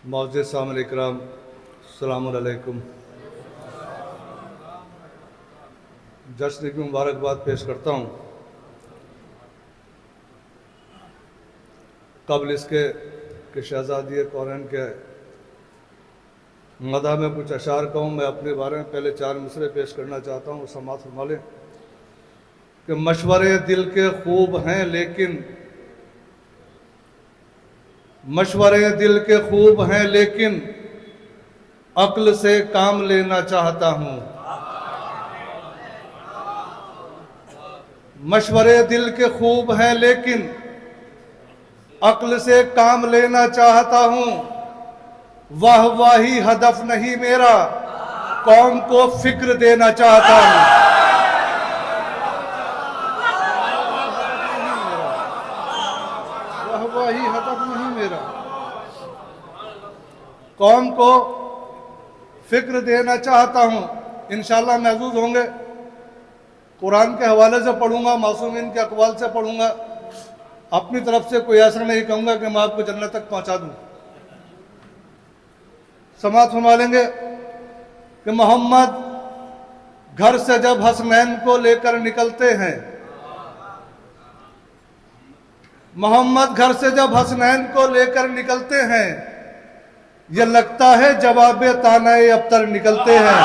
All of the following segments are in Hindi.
मौजूद सामने इकराम अस्सलामु अलैकुम। जश्न की मुबारकबाद पेश करता हूँ। कबल इसके कि शहज़ादी कौरैन के मदा में कुछ अशार कहूँ, मैं अपने बारे में पहले 4 मिसरे पेश करना चाहता हूँ। समाअत फरमा लें कि मशवरे दिल के खूब हैं लेकिन मशवरे दिल के खूब हैं लेकिन अक्ल से काम लेना चाहता हूँ। मशवरे दिल के खूब हैं लेकिन अक्ल से काम लेना चाहता हूँ। वाह वाही हदफ नहीं मेरा, कौम को फिक्र देना चाहता हूँ। वाह वाही हदफ नहीं मेरा, कौम को फिक्र देना चाहता हूँ। इंशाअल्लाह महसूस होंगे। कुरान के हवाले से पढ़ूंगा, मासूमीन के अकवाल से पढ़ूंगा। अपनी तरफ से कोई ऐसा नहीं कहूंगा कि मैं आपको जन्नत तक पहुंचा दूं। समाअत फरमा लेंगे कि मोहम्मद घर से जब हसनैन को लेकर निकलते हैं, मोहम्मद घर से जब हसनैन को लेकर निकलते हैं, यह लगता है जवाबे तानाए अब्तर निकलते हैं।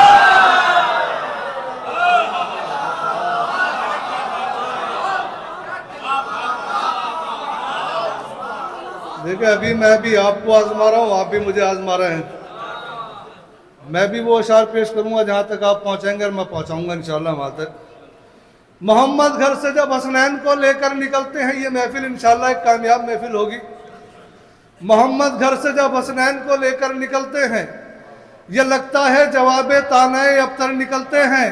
देखिए, अभी मैं भी आपको आजमा रहा हूँ, आप भी मुझे आजमा रहे हैं। मैं भी वो अशार पेश करूंगा जहां तक आप पहुंचेंगे और मैं पहुंचाऊंगा इंशाअल्लाह वहां तक। मोहम्मद घर से जब हसनैन को लेकर निकलते हैं, ये महफिल इंशाअल्लाह एक कामयाब महफिल होगी। मोहम्मद घर से जब हसनैन को लेकर निकलते हैं, यह लगता है जवाबे तानाए अब्तर निकलते हैं।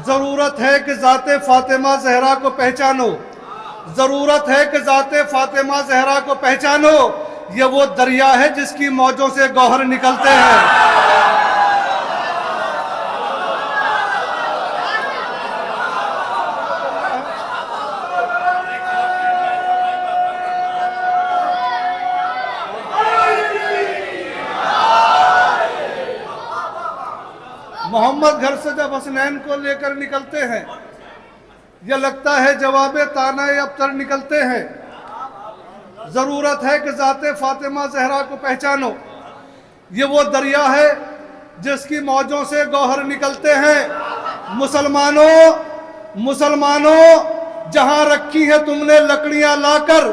जरूरत है कि ज़ाते फातिमा ज़हरा को पहचानो, जरूरत है कि ज़ाते फातिमा ज़हरा को पहचानो। ये वो दरिया है जिसकी मौजों से गौहर निकलते हैं। मोहम्मद घर से जब हसनैन को लेकर निकलते हैं, यह लगता है जवाबे तानाए अब्तर निकलते हैं। जरूरत है कि ज़ाते फातिमा ज़हरा को पहचानो। ये वो दरिया है जिसकी मौजों से गौहर निकलते हैं। मुसलमानों मुसलमानों जहां रखी है तुमने लकड़ियां लाकर,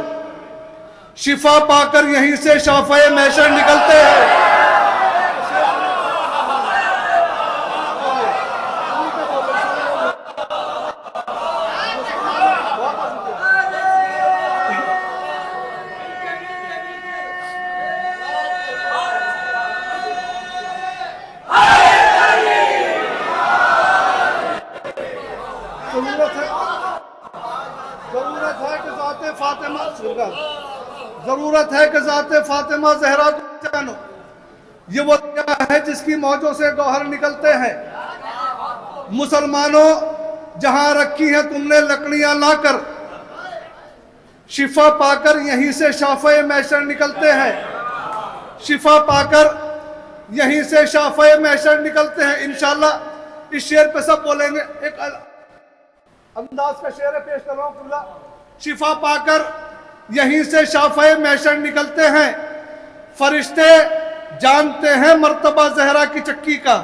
शिफा पाकर यहीं से शाफ़े महशर निकलते हैं। जरूरत है कि ज़ाते फातिमा ज़हरा को पहचानो। ये वो दरिया है जिसकी मौजों से गौहर निकलते हैं। मुसलमानों जहां रखी है तुमने लकड़ियां लाकर, शिफा पाकर यहीं से शाफ़े महशर निकलते हैं। शिफा पाकर यहीं से शाफ़े महशर निकलते हैं। इंशाअल्लाह इस शेर पे सब बोलेंगे। एक अंदाज का शेर पेश कर रहा हूं। शिफा पाकर यहीं से शाफ़े महशर निकलते हैं। फरिश्ते जानते हैं मर्तबा ज़हरा की चक्की का।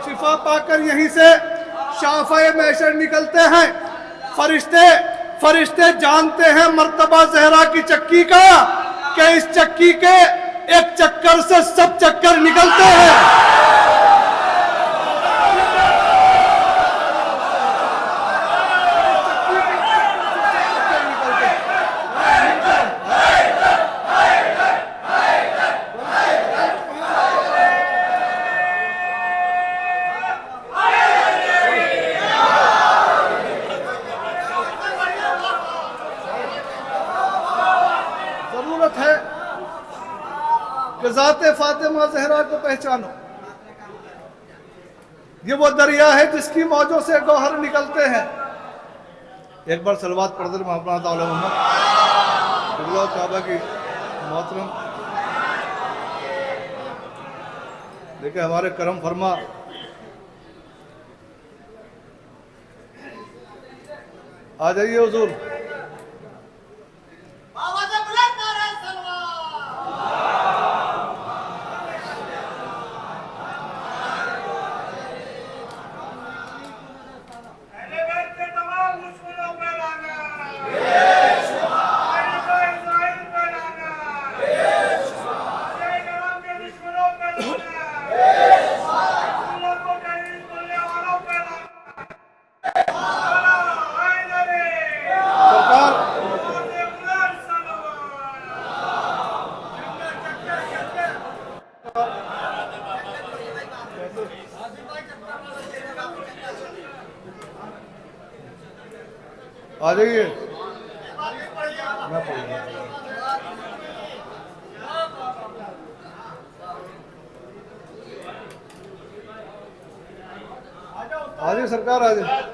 शिफा पाकर यहीं से शाफ़े महशर निकलते हैं। फरिश्ते जानते हैं मर्तबा ज़हरा की चक्की का, कि इस चक्की के एक चक्कर से सब चक्कर निकलते हैं। ज़ाते फातिमा ज़हरा को पहचानो। ये वो दरिया है जिसकी मौजों से गौहर निकलते हैं। एक बार सलवात पढ़ दे मोहम्मद। किबला काबा की मोहतरम, देखिए हमारे करम फरमा आ जाइए हुजूर। आ जाइए, मैं पढ़ूंगा। आ जाइए सरकार, आ जाइए।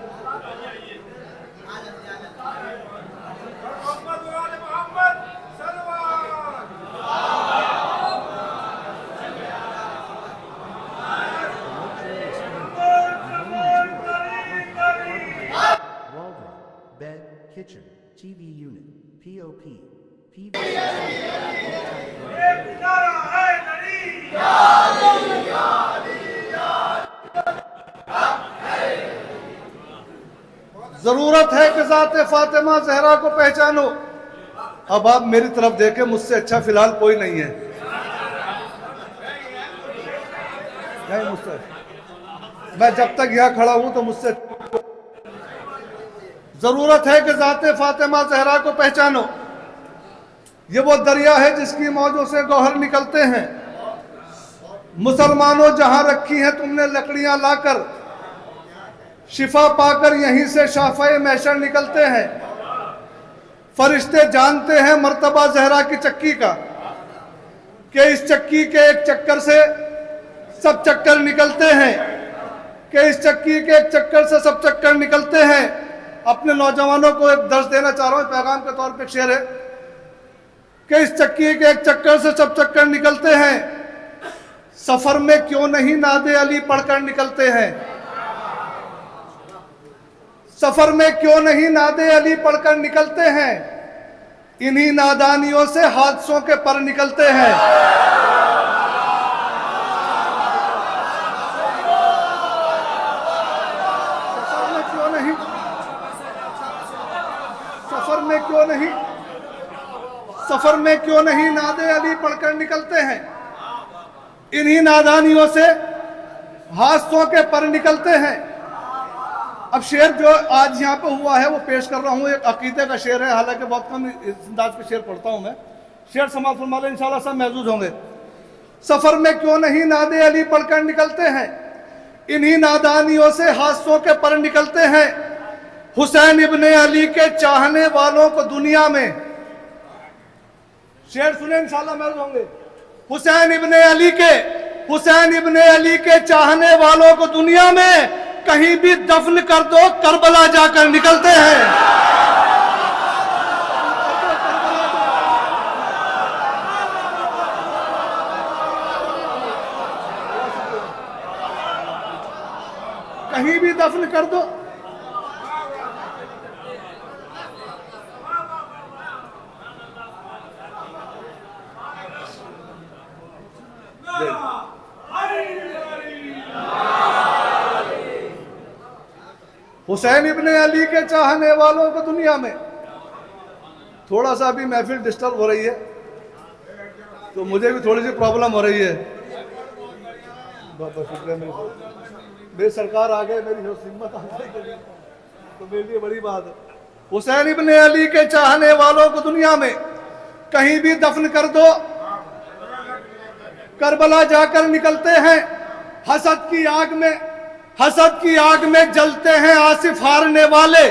Wardrobe, bed, kitchen, TV unit, POP, PV. जरूरत है कि ज़ाते फातिमा जहरा को पहचानो। अब आप मेरी तरफ देखें, मुझसे अच्छा फिलहाल कोई नहीं है। नहीं, मुझसे, मैं जब तक यहाँ खड़ा हूं तो मुझसे जरूरत है कि ज़ाते फातिमा जहरा को पहचानो। ये वो दरिया है जिसकी मौजों से गौहर निकलते हैं। मुसलमानों जहां रखी हैं तुमने लकड़ियां लाकर, शिफा पाकर यहीं से शाफे महशर निकलते हैं। फरिश्ते जानते हैं मर्तबा जहरा की चक्की का, कि इस चक्की के एक चक्कर से सब चक्कर निकलते हैं, कि इस चक्की के एक चक्कर से सब चक्कर निकलते हैं। अपने नौजवानों को एक दर्श देना चाह रहा हूं, पैगाम के तौर पे शेर है कि इस चक्की के एक चक्कर से सब चक्कर निकलते हैं। सफर में क्यों नहीं नादे अली पढ़कर निकलते हैं। सफर में क्यों नहीं नादे अली पढ़कर निकलते हैं। इन्हीं नादानियों से हादसों के पर निकलते हैं। सफर में क्यों नहीं नादे अली पढ़कर निकलते हैं। इन्हीं नादानियों से हादसों के पर निकलते हैं। अब शेर जो आज यहाँ पे हुआ है वो पेश कर रहा हूँ, एक अकीदे का शेर है, हालांकि बहुत कम इस अंदाज के शेर पढ़ता हूँ मैं। शेर समाज फरमाले इंशाल्लाह सब महजूज होंगे। सफर में क्यों नहीं नादे अली पढ़कर निकलते हैं। इन्हीं नादानियों से हादसों के पर निकलते हैं। हुसैन इब्ने अली के चाहने वालों को दुनिया में, शेर सुने इंशाल्लाह महजूज होंगे। हुसैन इब्ने अली के चाहने वालों को दुनिया में कहीं भी दफन कर दो, करबला जाकर निकलते हैं। कहीं भी दफन कर दो। हुसैन इब्ने अली के चाहने वालों को दुनिया में, थोड़ा सा अभी महफिल डिस्टर्ब हो रही है तो मुझे भी थोड़ी सी प्रॉब्लम हो रही है। बहुत बहुत शुक्रिया, मेरी सरकार आ गए, मेरी हिम्मत आ गई तो मेरे लिए बड़ी बात है। हुसैन इब्ने अली के चाहने वालों को दुनिया में कहीं भी दफन कर दो, करबला जाकर निकलते हैं। हसद की आग में जलते हैं आसिफ हारने वाले।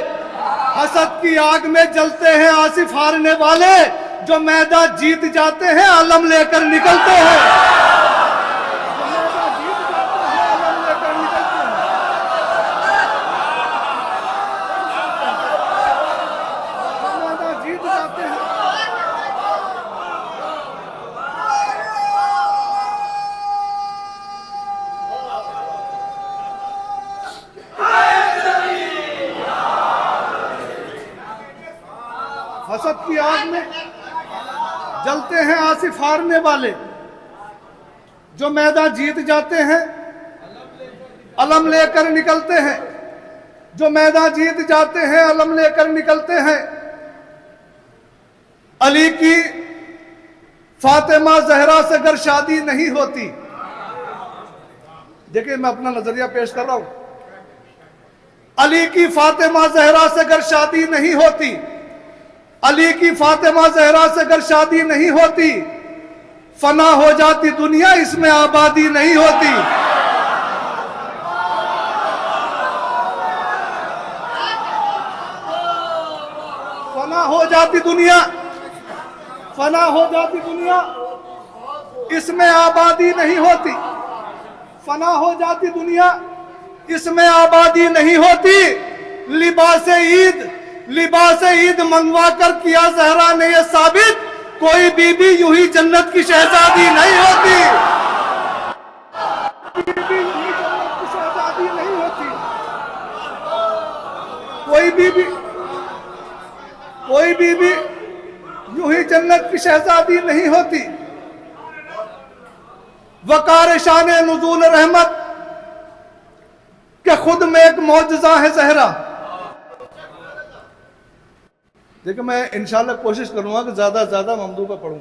हसद की आग में जलते हैं आसिफ हारने वाले। जो मैदान जीत जाते हैं आलम लेकर निकलते हैं। हसद की आग में जलते हैं आसिफ हारने वाले, जो मैदान जीत जाते हैं अलम लेकर निकलते हैं, जो मैदान जीत जाते हैं अलम लेकर निकलते हैं। अली की फातिमा जहरा से अगर शादी नहीं होती, देखिए मैं अपना नजरिया पेश कर रहा हूं, अली की फातिमा जहरा से अगर शादी नहीं होती, अली की फातिमा जहरा से अगर शादी नहीं होती, फना हो जाती दुनिया, इसमें आबादी नहीं होती। फना हो जाती दुनिया, फना हो जाती दुनिया, इसमें आबादी नहीं होती। फना हो जाती दुनिया, इसमें आबादी नहीं होती। लिबास ईद मंगवा कर किया जहरा ने यह साबित, कोई बीबी यूं ही जन्नत की शहजादी नहीं होती। बीबी यूं ही जन्नत की शहजादी नहीं होती। कोई बीबी यूं ही जन्नत की शहजादी नहीं होती। वकार शान नुज़ूल रहमत के खुद में एक मौजज़ा है जहरा। देखिए मैं इंशाल्लाह कोशिश करूंगा कि ज्यादा से ज्यादा ममदू पे पढ़ूं।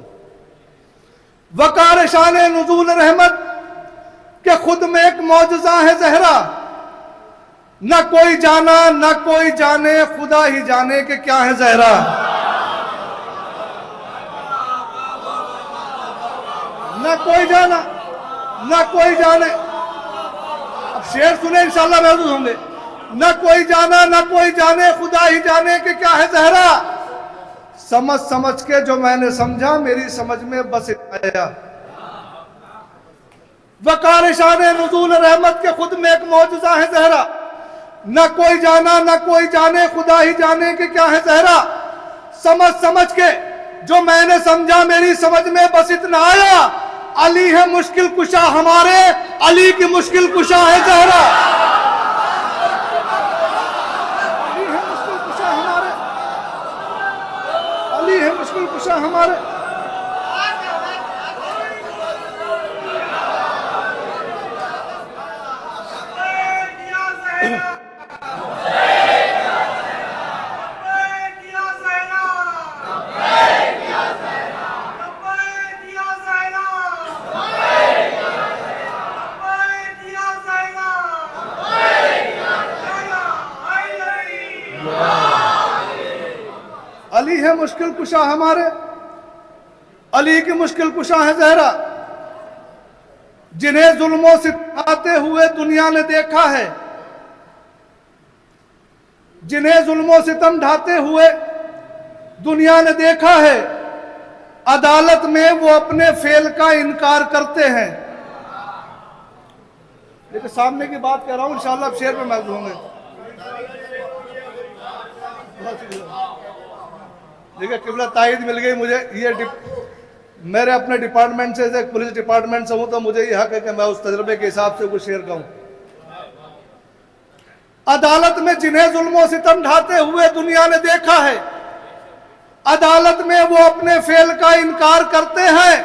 वकार शान नुज़ूल रहमत के खुद में एक मौजज़ा है जहरा, न कोई जाना न कोई जाने, खुदा ही जाने कि क्या है जहरा। न कोई जाना न कोई जाने, अब शेर सुने इंशाल्लाह महसूस होंगे। न कोई जाना न कोई जाने, खुदा ही जाने कि क्या है जहरा। समझ समझ के जो मैंने समझा, मेरी समझ में बस आया। वकार शान नुज़ूल रहमत के खुद में एक मौजज़ा है जहरा, न कोई जाना न कोई जाने, खुदा ही जाने कि क्या है जहरा। समझ समझ के जो मैंने समझा, मेरी समझ में बस इतना आया। अली है मुश्किल कुशा हमारे, अली की मुश्किल कुशा है जहरा। अली है मुश्किल कुशा हमारे, अली है मुश्किल कुशा हमारे। अली है मुश्किल कुशा हमारे, अली की मुश्किल कुशा है जहरा। जिन्हें जुल्मों से आते हुए दुनिया ने देखा है, जिन्हें जुल्मों सितम ढाते हुए दुनिया ने देखा है, अदालत में वो अपने फेल का इनकार करते हैं। देखिए सामने की बात कह रहा हूं, इंशाल्लाह शेर पे महसूस होंगे। देखिए किबला तायद मिल गई मुझे। ये मेरे अपने डिपार्टमेंट से, पुलिस डिपार्टमेंट से हूं, तो मुझे ये हक है कि मैं उस तजर्बे के हिसाब से कुछ शेयर कहूं। अदालत में जिन्हें जुल्मों सितम ढाते हुए दुनिया ने देखा है, अदालत में वो अपने फेल का इनकार करते हैं।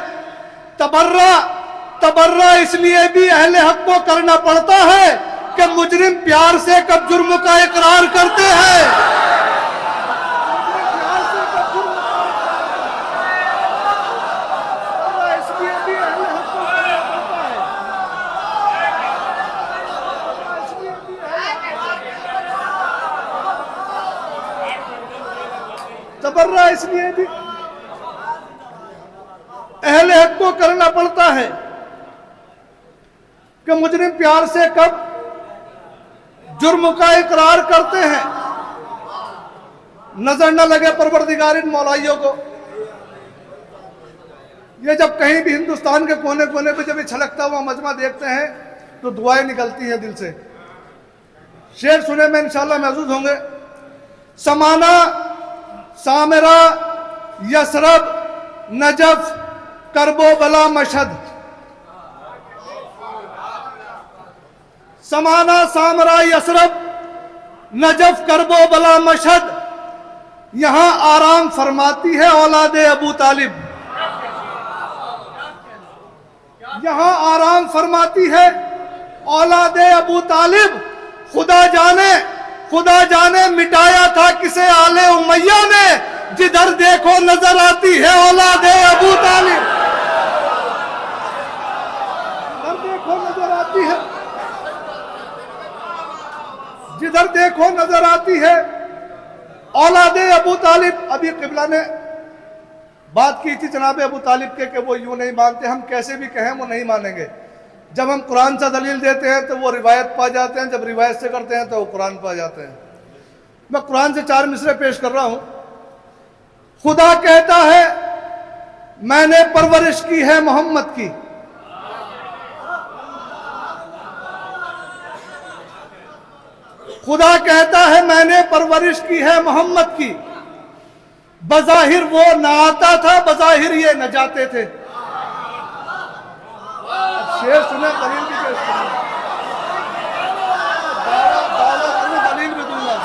तबर्रा इसलिए भी अहले हक को करना पड़ता है कि मुजरिम प्यार से कब जुर्म का इकरार करते हैं। तबर्रा इसलिए भी अहले हक को करना पड़ता है कि मुजरिम प्यार से कब जुर्म का इकरार करते हैं। नजर न लगे परवरदिगार इन मौलाइयों को। ये जब कहीं भी हिंदुस्तान के कोने कोने पे जब छलकता हुआ मजमा देखते हैं तो दुआएं निकलती हैं दिल से। शेर सुने में इंशाल्लाह महसूस होंगे। समाना, सामरा, यसरब, नजफ, करबो बला, मशहद। समाना, सामरा, यसरब, नजफ, करबो बला, मशहद। यहां आराम फरमाती है औलादे अबू तालिब, यहां आराम फरमाती है औलादे अबू तालिब। खुदा जाने मिटाया था किसे आले उमैया ने, जिधर देखो नजर आती है औलादे अबू तालिब, जिधर देखो नजर आती है, जिधर देखो नजर आती है औलादे अबू तालिब। अभी किबला ने बात की थी जनाब अबू तालिब के कि वो यूं नहीं मानते, हम कैसे भी कहें वो नहीं मानेंगे। जब हम कुरान से दलील देते हैं तो वो रिवायत पा जाते हैं, जब रिवायत से करते हैं तो वो कुरान पा जाते हैं। मैं कुरान से 4 मिसरे पेश कर रहा हूं। खुदा कहता है मैंने परवरिश की है मोहम्मद की, खुदा कहता है मैंने परवरिश की है मोहम्मद की। बज़ाहिर वो न आता था, बज़ाहिर ये न जाते थे। शेर सुने, दलील भी पेश करूंगा, दलील भी दूंगा,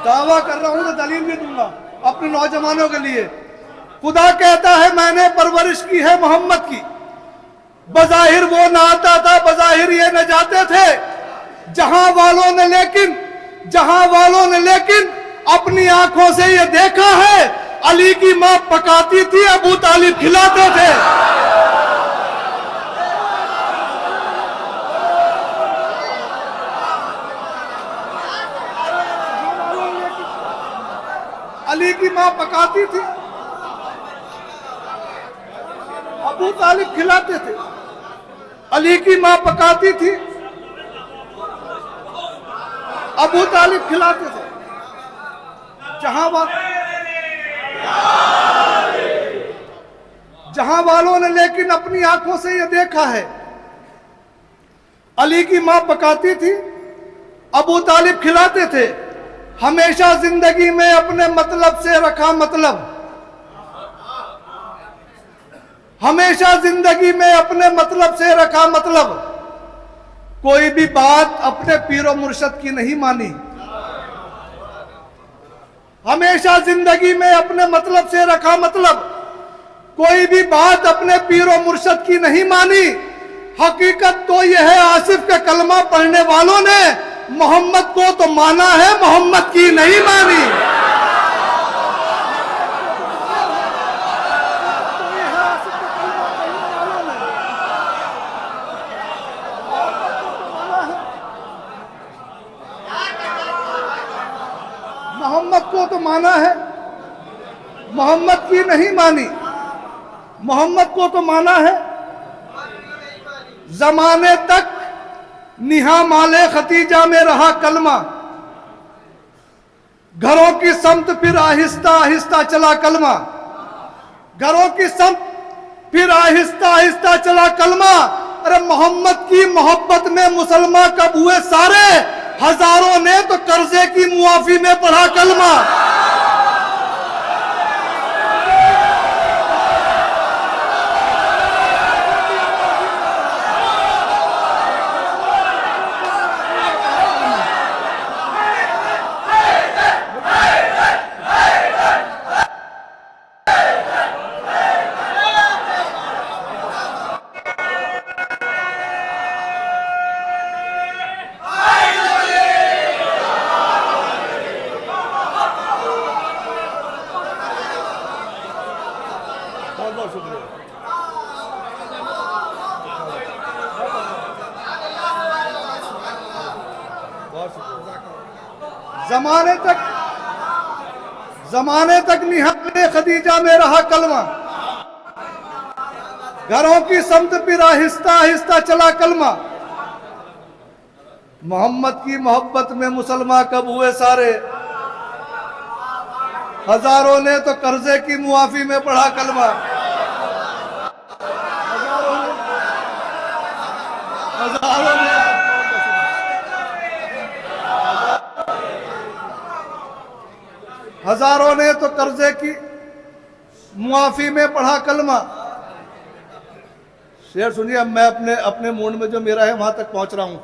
दावा कर रहा हूं तो दलील भी दूंगा अपने नौजवानों के लिए। खुदा कहता है मैंने परवरिश की है मोहम्मद की। बज़ाहिर वो न आता था, बज़ाहिर ये न जाते थे। जहां वालों ने लेकिन अपनी आंखों से ये देखा है, अली की मां पकाती थी, अबू तालिब खिलाते थे। अली की मां पकाती थी, अबू तालिब खिलाते थे। अली की मां पकाती थी, अबू तालिब खिलाते थे। जहां वालों ने लेकिन अपनी आंखों से यह देखा है, अली की मां पकाती थी, अबू तालिब खिलाते थे। हमेशा जिंदगी में अपने मतलब से रखा मतलब, हमेशा जिंदगी में अपने मतलब से रखा मतलब। कोई भी बात अपने पीरो मुर्शद की नहीं मानी। हमेशा जिंदगी में अपने मतलब से रखा मतलब। कोई भी बात अपने पीरो मुर्शद की नहीं मानी। हकीकत तो यह है आसिफ के कलमा पढ़ने वालों ने मोहम्मद को तो माना है, मोहम्मद की नहीं मानी। मोहम्मद को तो माना है, मोहम्मद की नहीं मानी। मोहम्मद को तो माना है। जमाने तक निहा माले खतीजा में रहा कलमा, घरों की समत फिर आहिस्ता आहिस्ता चला कलमा। घरों की समत फिर आहिस्ता आहिस्ता चला कलमा। अरे मोहम्मद की मोहब्बत में मुसलमान कब हुए सारे, हजारों ने तो कर्जे की मुआफी में पढ़ा कलमा। बहुत बहुत शुक्रिया। जमाने तक निहाले खदीजा में रहा कलमा, घरों की समत फिर आहिस्ता आहिस्ता चला कलमा। मोहम्मद की मोहब्बत में मुसलमान कब हुए सारे, हजारों ने तो कर्जे की मुआफी में पढ़ा कलमा। हजारों ने तो कर्जे की मुआफी में पढ़ा कलमा। शेर सुनिए, अब मैं अपने मूड में जो मेरा है वहां तक पहुंच रहा हूं।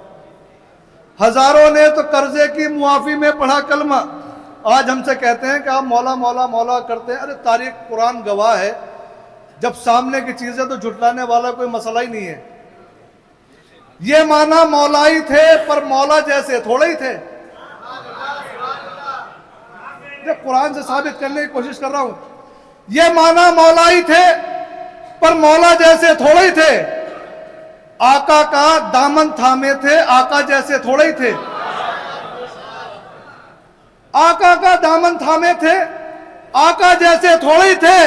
हजारों ने तो कर्जे की मुआफी में पढ़ा कलमा, आज हमसे कहते हैं कि आप मौला मौला मौला करते हैं। अरे तारीख कुरान गवाह है, जब सामने की चीज है तो झुटलाने वाला कोई मसला ही नहीं है। ये माना मौलाई थे पर मौला जैसे थोड़े ही थे। जब कुरान से साबित करने की कोशिश कर रहा हूं, ये माना मौलाई थे पर मौला जैसे थोड़े ही थे। आका का दामन थामे थे, आका जैसे थोड़े ही थे। आका का दामन थामे थे, आका जैसे थोड़े ही थे।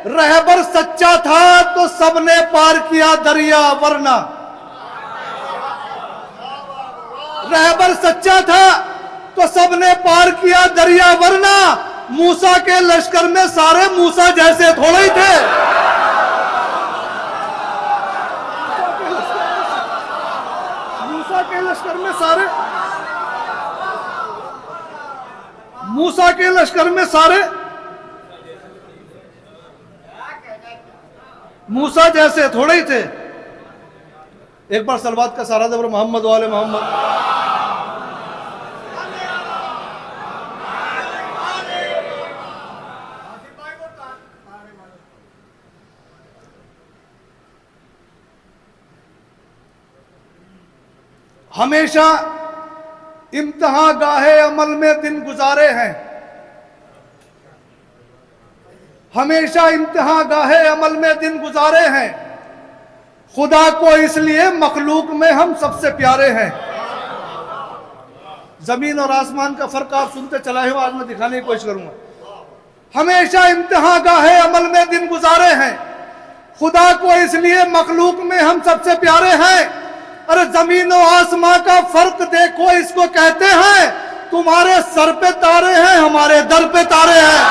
रहबर सच्चा था तो सबने पार किया दरिया, वरना रहबर सच्चा था तो सबने पार किया दरिया, वरना मूसा के लश्कर में सारे मूसा जैसे थोड़े ही थे। मूसा के लश्कर में सारे मूसा के लश्कर में सारे मूसा जैसे थोड़े ही थे। एक बार सलवात का सारा दबर मोहम्मद वाले मोहम्मद। हमेशा इम्तिहां गाहे अमल में दिन गुजारे हैं। हमेशा इम्तिहां गाहे अमल में दिन गुजारे हैं। खुदा को इसलिए मखलूक में हम सबसे प्यारे हैं। जमीन और आसमान का फर्क आप सुनते चलाए हो, आज मैं दिखाने की कोशिश करूंगा। हमेशा इम्तिहां गाहे अमल में दिन गुजारे हैं। खुदा को इसलिए मखलूक में हम सबसे प्यारे हैं। अरे जमीन और आसमां का फर्क देखो, इसको कहते हैं तुम्हारे सर पे तारे हैं, हमारे दर पे तारे हैं।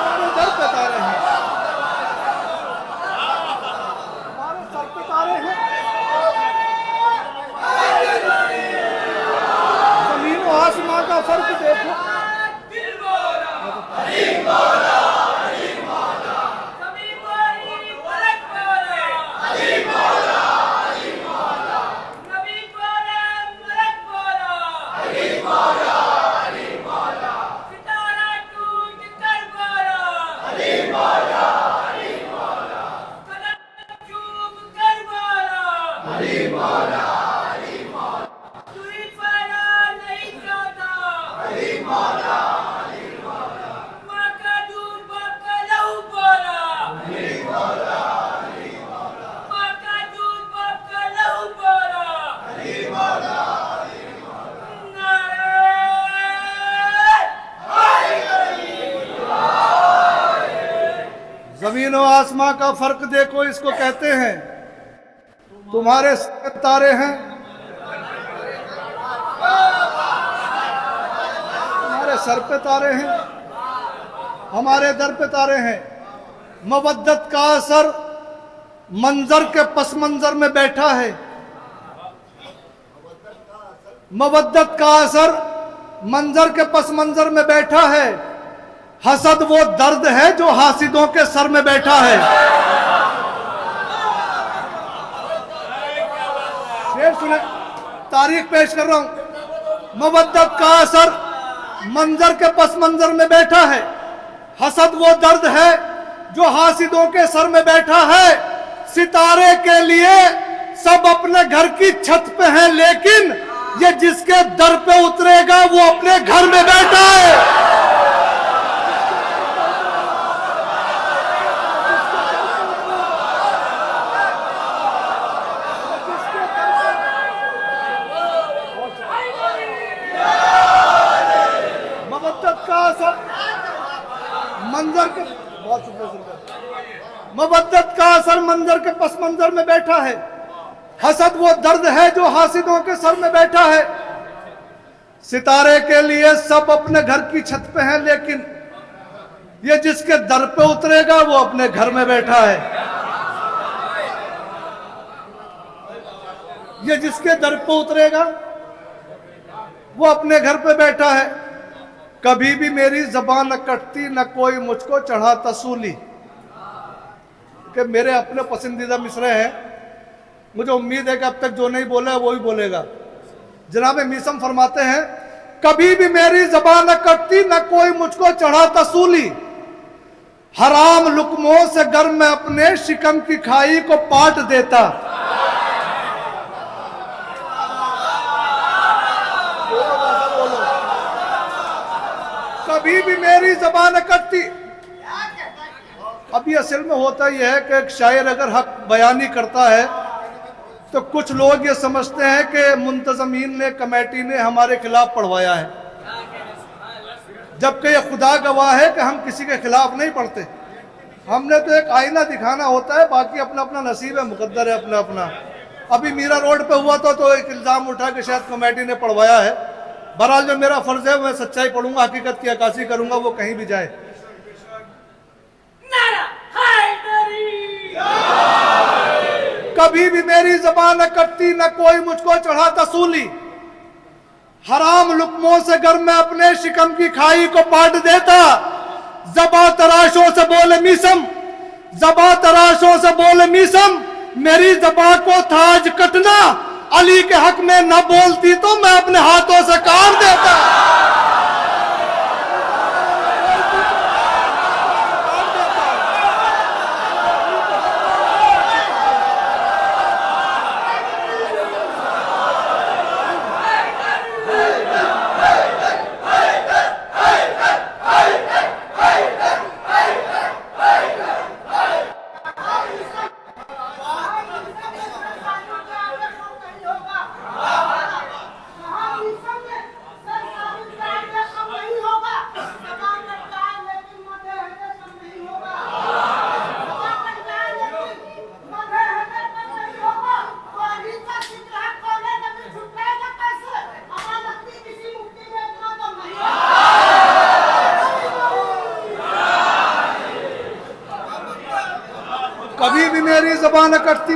हमारे दर पे तारे हैं, हमारे सर पे तारे हैं। जमीन और आसमां का फर्क देखो। जमीन और आसमां का फर्क देखो, इसको कहते हैं तुम्हारे सर पे तारे हैं, हमारे सर पे तारे हैं, हमारे दर पे तारे हैं। मवद्दत का असर मंजर के पस मंजर में बैठा है। मवद्दत का असर मंजर के पस मंजर में बैठा है। हसद वो दर्द है जो हासिदों के सर में बैठा है। शेर सुने, तारीख पेश कर रहा हूं। मवद्दत का असर मंजर के पस मंजर में बैठा है। हसद वो दर्द है जो हासिदों के सर में बैठा है। सितारे के लिए सब अपने घर की छत पे हैं, लेकिन ये जिसके दर पे उतरेगा वो अपने घर में बैठा है। मंजर के बहुत मवद्दत का असर मंजर के पस मंजर में बैठा है। हसद वो दर्द है जो हासिदों के सर में बैठा है। सितारे के लिए सब अपने घर की छत पे हैं, लेकिन ये जिसके दर पे उतरेगा वो अपने घर में बैठा है। ये जिसके दर पे उतरेगा वो अपने घर पे बैठा है। कभी भी मेरी जबान न कटती, न कोई मुझको चढ़ा तसूली। कि मेरे अपने पसंदीदा मिसरे हैं मुझे उम्मीद है कि अब तक जो नहीं बोला है वो ही बोलेगा। जनाब मीसम फरमाते हैं, कभी भी मेरी ज़बान न कटती, न कोई मुझको चढ़ाता सूली, हराम लुकमों से गर मैं अपने शिकम की खाई को पाट देता। कभी भी मेरी ज़बान न कटती। अभी असल में होता यह है कि एक शायर अगर हक बयानी करता है तो कुछ लोग ये समझते हैं कि मुंतजमीन ने, कमेटी ने हमारे खिलाफ पढ़वाया है, जबकि ये खुदा गवाह है कि हम किसी के खिलाफ नहीं पढ़ते। हमने तो एक आईना दिखाना होता है, बाकी अपना अपना नसीब है, मुकद्दर है अपना अपना। अभी मीरा रोड पे हुआ था तो एक इल्ज़ाम उठा कि शायद कमेटी ने पढ़वाया है। बहरहाल जो मेरा फर्ज है मैं सच्चाई पढ़ूंगा, हकीकत की अक्कासी करूंगा, वो कहीं भी जाए। कभी भी मेरी ज़बान न कटती, न कोई मुझको चढ़ाता सूली, हराम लुकमों से गर मैं अपने शिकम की खाई को पाट देता। ज़बा तराशों से बोले मीसम, ज़बा तराशों से बोले मीसम, मेरी ज़बा को थाज कटना, अली के हक में न बोलती तो मैं अपने हाथों से काट देता। कभी भी मेरी ज़बान न कटती,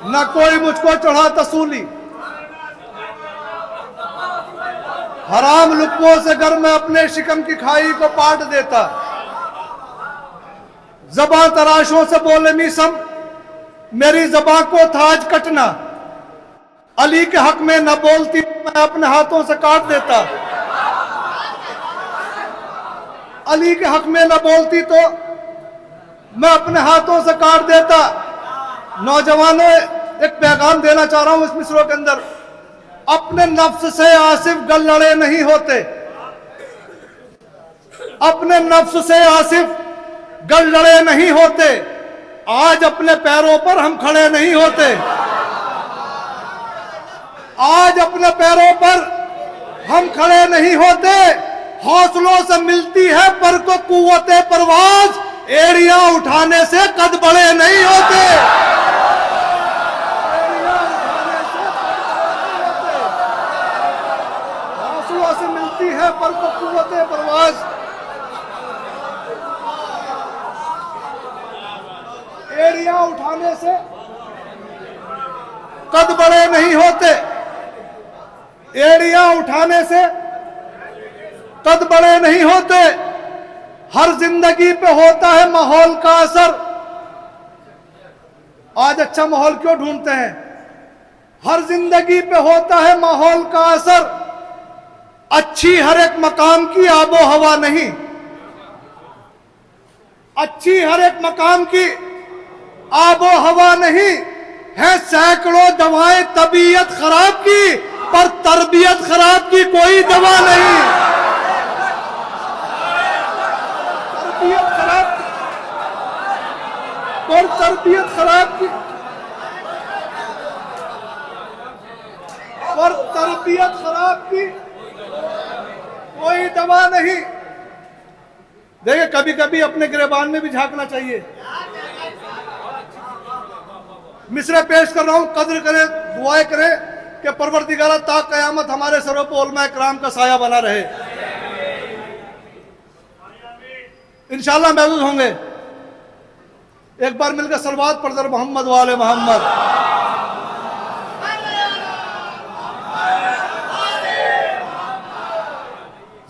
न कोई मुझको चढ़ाता सूली, हराम लुकमों से गर मैं अपने शिकम की खाई को पाट देता। ज़बा तराशों से बोले मीसम, मेरी ज़बा को थाज कटना, अली के हक में न बोलती मैं अपने हाथों से काट देता। अली के हक में न बोलती तो मैं अपने हाथों से काट देता। नौजवानों, एक पैगाम देना चाह रहा हूं इस मिसरों के अंदर। अपने नफ्स से आसिफ गल लड़े नहीं होते, अपने नफ्स से आसिफ गल लड़े नहीं होते, आज अपने पैरों पर हम खड़े नहीं होते। आज अपने पैरों पर हम खड़े नहीं होते, हौसलों से मिलती है पर को कुव्वते परवाज, एड़ियां उठाने से कद बड़े नहीं होते। हौसलों से मिलती है पर को कुव्वते परवाज, एड़ियां उठाने से कद बड़े नहीं होते। एड़ियां उठाने से कद बड़े नहीं होते। हर जिंदगी पे होता है माहौल का असर। आज अच्छा माहौल क्यों ढूंढते हैं? हर जिंदगी पे होता है माहौल का असर। अच्छी हर एक मकाम की आबो हवा नहीं, अच्छी हर एक मकाम की आबो हवा नहीं है। सैकड़ों दवाएं तबीयत खराब की, पर तरबियत खराब की कोई दवा नहीं। तरबियत खराब और तरबियत खराब की और तरबियत खराब की कोई दवा नहीं। देखिए, कभी कभी अपने गिरबान में भी झांकना चाहिए। मिसरे पेश कर रहा हूं, कद्र करें, दुआएं करें कि परवरदिगारा ता कयामत हमारे सरों पर उलमा इकराम का साया बना रहे। इंशाअल्लाह महसूस होंगे। एक बार मिलकर सलवात पढ़ दर मोहम्मद वाले मोहम्मद।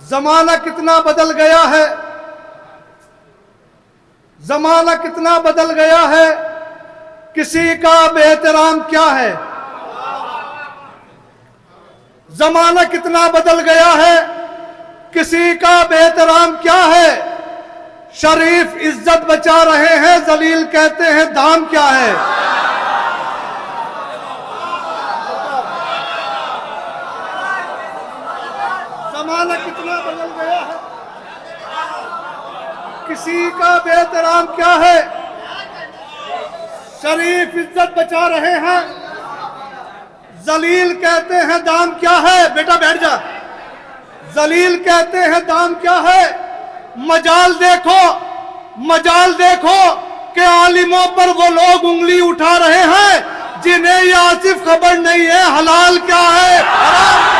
जमाना कितना बदल गया है, जमाना कितना बदल गया है किसी का बेहतराम क्या है। जमाना कितना बदल गया है, किसी का बेहतराम क्या है। शरीफ इज्जत बचा रहे हैं, जलील कहते हैं दाम क्या है। जमाना कितना बदल गया है, किसी का बेहतराम क्या है। शरीफ इज्जत बचा रहे हैं, जलील कहते हैं दाम क्या है। बेटा बैठ जा। जलील कहते हैं दाम क्या है। मजाल देखो, मजाल देखो कि आलिमों पर वो लोग उंगली उठा रहे हैं जिन्हें ये आसिफ खबर नहीं है हलाल क्या है, हराम।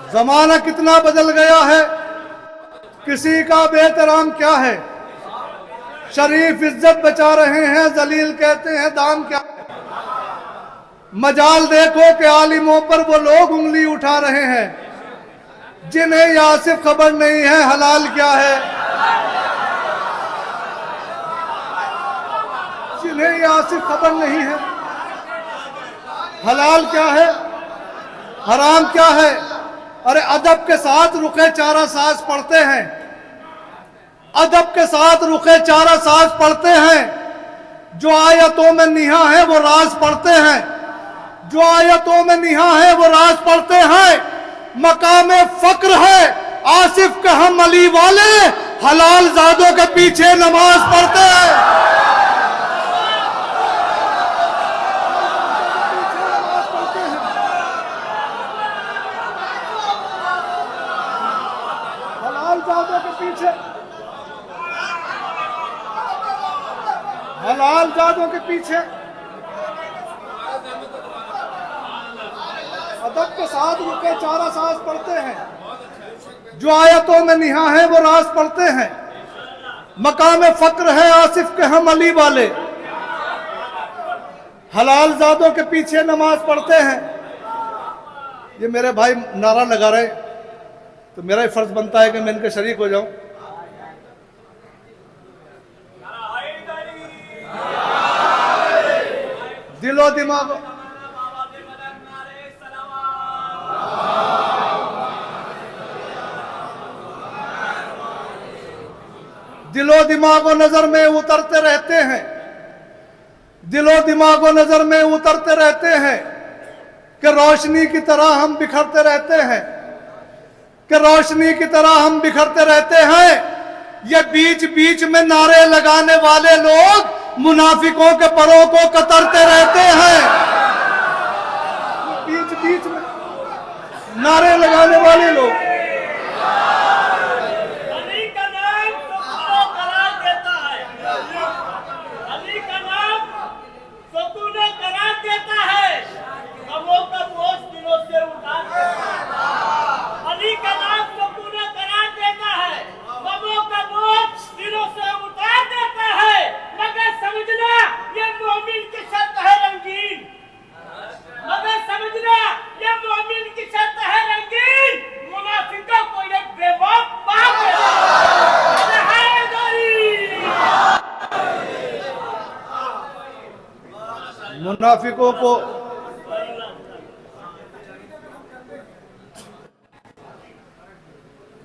जमाना कितना बदल गया है, किसी का बेहतराम क्या है। शरीफ इज्जत बचा रहे हैं, जलील कहते हैं दाम क्या है। मजाल देखो कि आलिमों पर वो लोग उंगली उठा रहे हैं जिन्हें ये आसिफ खबर नहीं है हलाल क्या है। जिन्हें ये आसिफ खबर नहीं है हलाल क्या है, हराम क्या है। अरे अदब के साथ रुखे चारा साज पढ़ते हैं, अदब के साथ रुखे चारा साज पढ़ते हैं। जो आयतों में निहा है वो राज पढ़ते हैं, जो आयतों में निहा है वो राज पढ़ते हैं। मकाम फक्र है आसिफ के हम अली वाले, हलाल जादों के पीछे नमाज पढ़ते हैं। हलाल जादों के पीछे अदब के साथ रुके चारा साज पढ़ते हैं। जो आयतों में निहा है वो राज पढ़ते हैं। मकाम फक्र है आसिफ के हम अली वाले, हलाल जादों के पीछे नमाज पढ़ते हैं। ये मेरे भाई नारा लगा रहे तो मेरा ही फर्ज बनता है कि मैं इनके शरीक हो जाऊं। दिलो दिमाग दिलो दिमागो नजर में उतरते रहते हैं, दिलो दिमागो नजर में उतरते रहते हैं कि रोशनी की तरह हम बिखरते रहते हैं, कि रोशनी की तरह हम बिखरते रहते हैं। ये बीच बीच में नारे लगाने वाले लोग मुनाफिकों के परों को कतरते रहते हैं। बीच बीच में नारे लगाने वाले लोग, अली का नाम सबको करार देता है, अली का नाम सबको करार देता है, कमों का बोझ दिलों से उतार देता है। अली का नाम सबको करार देता है, कमों का बोझ दिलों से उतार देता है। मगर समझना ये मोमिन की शर्त है रंगीन, मगर समझना ये मोमिन की शर्त है रंगीन। मुनाफिकों को ये बेवकूफ बात मुनाफिकों को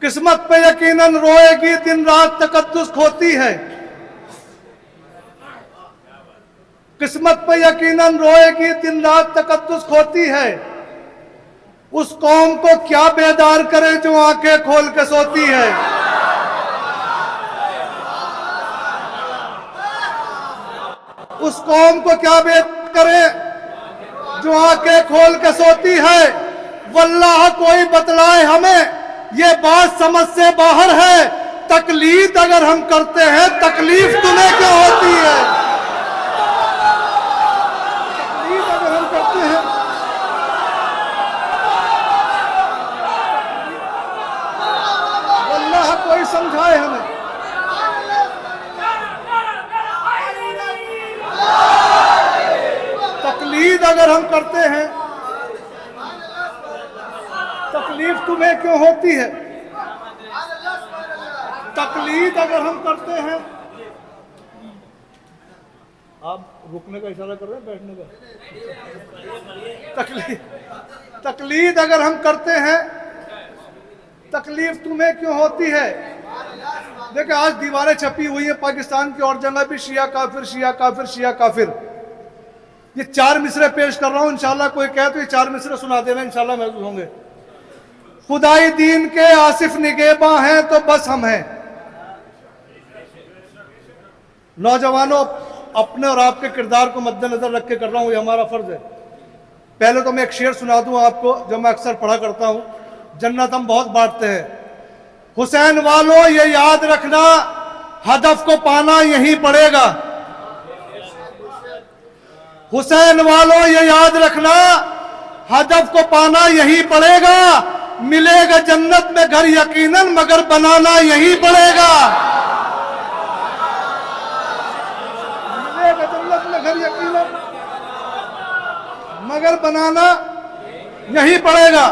किस्मत पे यकीनन रोएगी, दिन रात तकद्दुस खोती है। किस्मत पे यकीनन रोएगी, दिन रात तकद्दुस खोती है। उस कौम को क्या बेदार करे जो आंखें खोल के सोती है। उस कौम को क्या बेदार करे जो आंखें खोल के सोती है। वल्लाह कोई बतलाए हमें, ये बात समझ से बाहर है। तकलीद अगर हम करते हैं, तकलीफ तुम्हें क्यों होती है। तकलीद अगर हम करते हैं, वल्लाह कोई समझाए हमें। तकलीद अगर हम करते हैं, तकलीफ तुम्हें क्यों होती है। तकलीद अगर हम करते हैं, आप रुकने का इशारा कर रहे हैं, बैठने का। तकलीद अगर हम करते हैं, तकलीफ तुम्हें क्यों होती है। देखिए आज दीवारें छपी हुई है पाकिस्तान की और जगह भी, शिया काफिर, शिया काफिर, शिया काफिर। ये 4 मिसरे पेश कर रहा हूं, इंशाल्लाह कोई कहे तो ये 4 मिसरे सुना देना, इंशाल्लाह महसूस होंगे। खुदाई दीन के आसिफ निगेबा हैं तो बस हम हैं। नौजवानों, अपने और आपके किरदार को मद्देनजर रख के कर रहा हूं, ये हमारा फर्ज है। पहले तो मैं एक शेर सुना दूं आपको जो मैं अक्सर पढ़ा करता हूं, जन्नत हम बहुत बांटते हैं। हुसैन वालों ये याद रखना, हदफ को पाना यहीं पड़ेगा। हुसैन वालों ये याद रखना, हदफ को पाना यहीं पड़ेगा। मिलेगा जन्नत में घर यकीनन, मगर बनाना यहीं पड़ेगा। मिलेगा जन्नत में घर यकीनन, मगर बनाना यहीं पड़ेगा।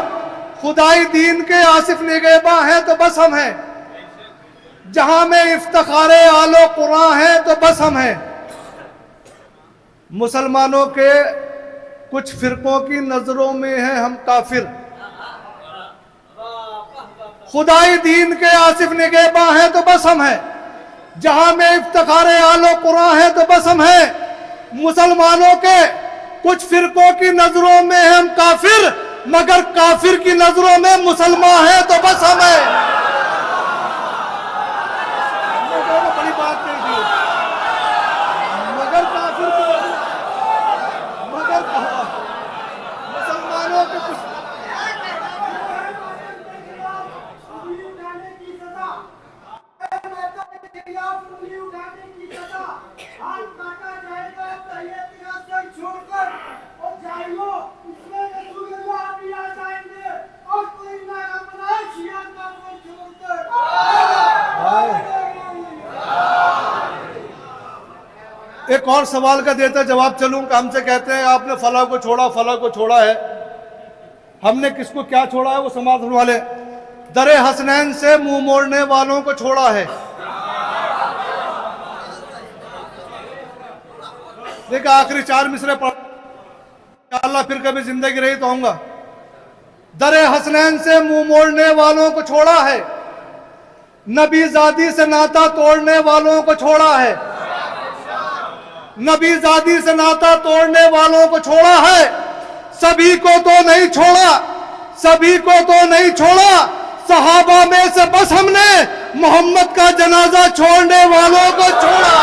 खुदाई दीन के आसिफ निगेबा हैं तो बस हम हैं। जहां में इफ्तिखारे आलो कुरान है तो बस हम हैं। मुसलमानों के कुछ फिरकों की नजरों में है हम काफिर। खुदाई दीन के आसिफ निगेबा है तो बस हम हैं। जहां में इफ्तिखारे आलो कुरान है तो बस हम हैं। मुसलमानों के कुछ फिरकों की नजरों में हम काफिर, मगर काफिर की नजरों में मुसलमान है तो बस हम हैं। बड़ी बात कही थी, मगर काफिर की, मगर मुसलमानों के कुछ एक और सवाल का देते जवाब चलूं। हमसे कहते हैं आपने फला को छोड़ा, फला को छोड़ा है। हमने किसको क्या छोड़ा है वो समाधान वाले। दरे हसनैन से मुंह मोड़ने वालों को छोड़ा है। देखा आखिरी 4 मिसरे पढ़, अल्लाह फिर कभी जिंदगी रही तो आऊंगा। दरे हसनैन से मुंह मोड़ने वालों को छोड़ा है। नबी जादी से नाता तोड़ने वालों को छोड़ा है। नबी जादी से नाता तोड़ने वालों को छोड़ा है। सभी को तो नहीं छोड़ा, सभी को तो नहीं छोड़ा। सहाबा में से बस हमने मोहम्मद का जनाजा छोड़ने वालों को छोड़ा।